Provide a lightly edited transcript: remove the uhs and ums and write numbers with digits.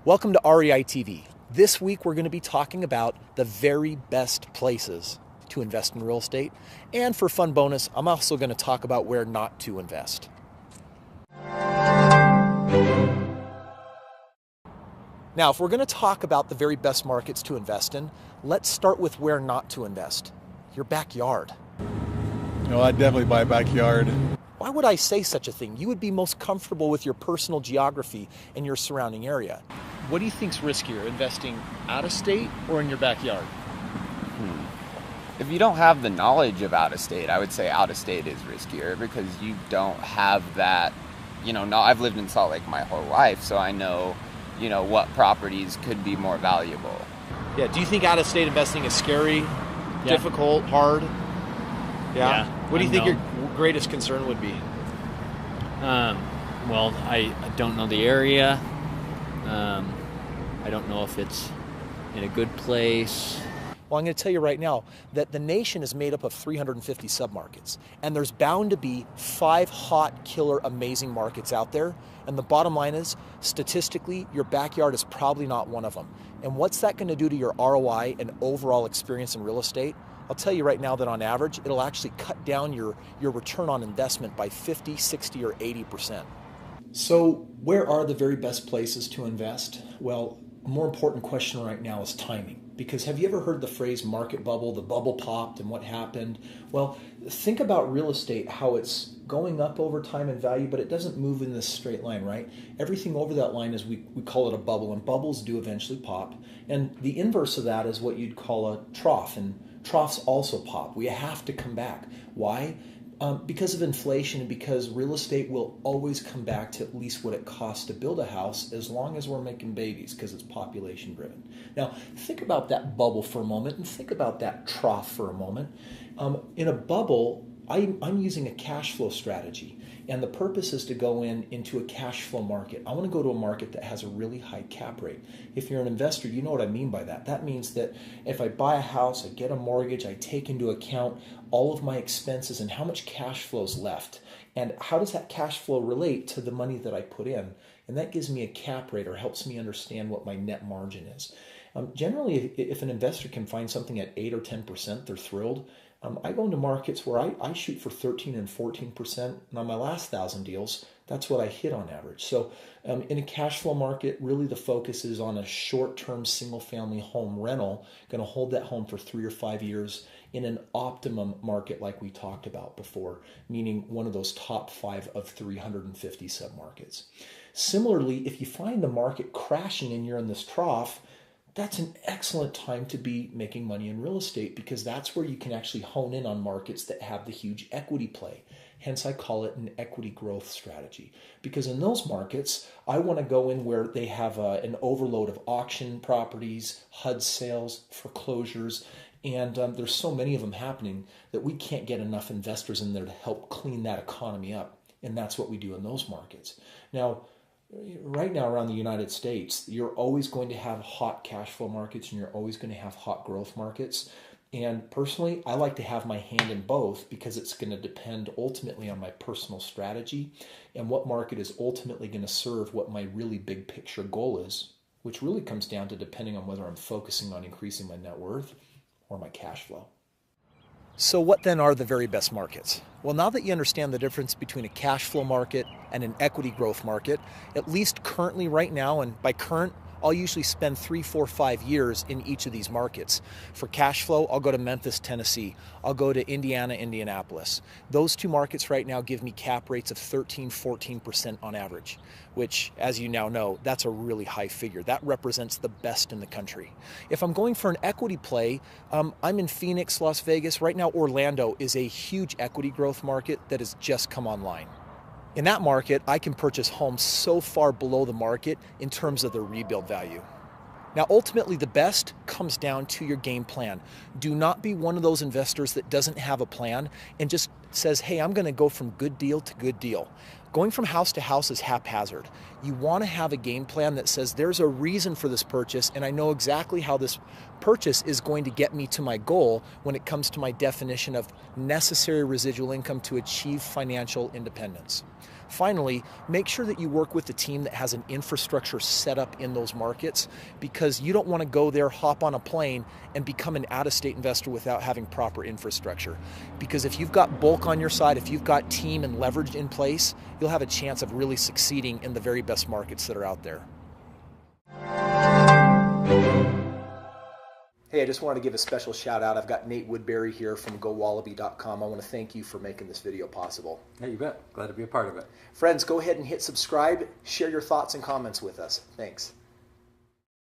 Welcome to REI TV. This week we're going to be talking about the very best places to invest in real estate. And for fun bonus, I'm also going to talk about where not to invest. Now, if we're going to talk about the very best markets to invest in, let's start with where not to invest. Your backyard. I'd definitely buy a backyard. Why would I say such a thing? You would be most comfortable with your personal geography and your surrounding area. What do you think's riskier, investing out of state or in your backyard? If you don't have the knowledge of out of state, I would say out of state is riskier because you don't have that, I've lived in Salt Lake my whole life, so I know, what properties could be more valuable. Yeah, do you think out of state investing is scary, difficult, hard? Yeah. What do you think your greatest concern would be? Well, I don't know the area. I don't know if it's in a good place. Well, I'm going to tell you right now that the nation is made up of 350 submarkets, and there's bound to be 5 hot, killer, amazing markets out there. And the bottom line is, statistically, your backyard is probably not one of them. And what's that going to do to your ROI and overall experience in real estate? I'll tell you right now that on average, it'll actually cut down your return on investment by 50, 60, or 80%. So where are the very best places to invest? Well, a more important question right now is timing. Because have you ever heard the phrase market bubble, the bubble popped and what happened? Well, think about real estate, how it's going up over time in value, but it doesn't move in this straight line, right? Everything over that line is, we call it a bubble, and bubbles do eventually pop. And the inverse of that is what you'd call a trough, and troughs also pop. We have to come back. Why? Because of inflation and because real estate will always come back to at least what it costs to build a house as long as we're making babies, because it's population driven. Now, think about that bubble for a moment and think about that trough for a moment. In a bubble, I'm using a cash flow strategy, and the purpose is to go into a cash flow market. I want to go to a market that has a really high cap rate. If you're an investor, you know what I mean by that. That means that if I buy a house, I get a mortgage, I take into account all of my expenses and how much cash flow is left, and how does that cash flow relate to the money that I put in, and that gives me a cap rate or helps me understand what my net margin is. Generally, if an investor can find something at 8 or 10%, they're thrilled. I go into markets where I shoot for 13 and 14%, and on my last 1,000 deals, that's what I hit on average. So in a cash flow market, really the focus is on a short-term single-family home rental, going to hold that home for 3 or 5 years in an optimum market like we talked about before, meaning one of those top 5 of 350 submarkets. Similarly, if you find the market crashing and you're in this trough, that's an excellent time to be making money in real estate, because that's where you can actually hone in on markets that have the huge equity play. Hence, I call it an equity growth strategy, because in those markets, I want to go in where they have an overload of auction properties, HUD sales, foreclosures, and there's so many of them happening that we can't get enough investors in there to help clean that economy up. And that's what we do in those markets. Now, right now around the United States, you're always going to have hot cash flow markets and you're always going to have hot growth markets. And personally, I like to have my hand in both, because it's going to depend ultimately on my personal strategy and what market is ultimately going to serve what my really big picture goal is, which really comes down to depending on whether I'm focusing on increasing my net worth or my cash flow. So what then are the very best markets? Well, now that you understand the difference between a cash flow market and an equity growth market, at least currently right now, and by current, I'll usually spend 3, 4, 5 years in each of these markets. For cash flow, I'll go to Memphis, Tennessee. I'll go to Indiana, Indianapolis. Those 2 markets right now give me cap rates of 13, 14% on average, which, as you now know, that's a really high figure. That represents the best in the country. If I'm going for an equity play, I'm in Phoenix, Las Vegas. Right now, Orlando is a huge equity growth market that has just come online. In that market, I can purchase homes so far below the market in terms of their rebuild value. Now, ultimately, the best comes down to your game plan. Do not be one of those investors that doesn't have a plan and just says, hey, I'm going to go from good deal to good deal. Going from house to house is haphazard. You want to have a game plan that says there's a reason for this purchase, and I know exactly how this purchase is going to get me to my goal when it comes to my definition of necessary residual income to achieve financial independence. Finally, make sure that you work with the team that has an infrastructure set up in those markets, because you don't want to go there, hop on a plane, and become an out-of-state investor without having proper infrastructure. Because if you've got bulk on your side, if you've got team and leverage in place, you'll have a chance of really succeeding in the very best markets that are out there. Hey, I just wanted to give a special shout out. I've got Nate Woodbury here from GoWallaby.com. I want to thank you for making this video possible. Yeah, you bet. Glad to be a part of it. Friends, go ahead and hit subscribe. Share your thoughts and comments with us. Thanks.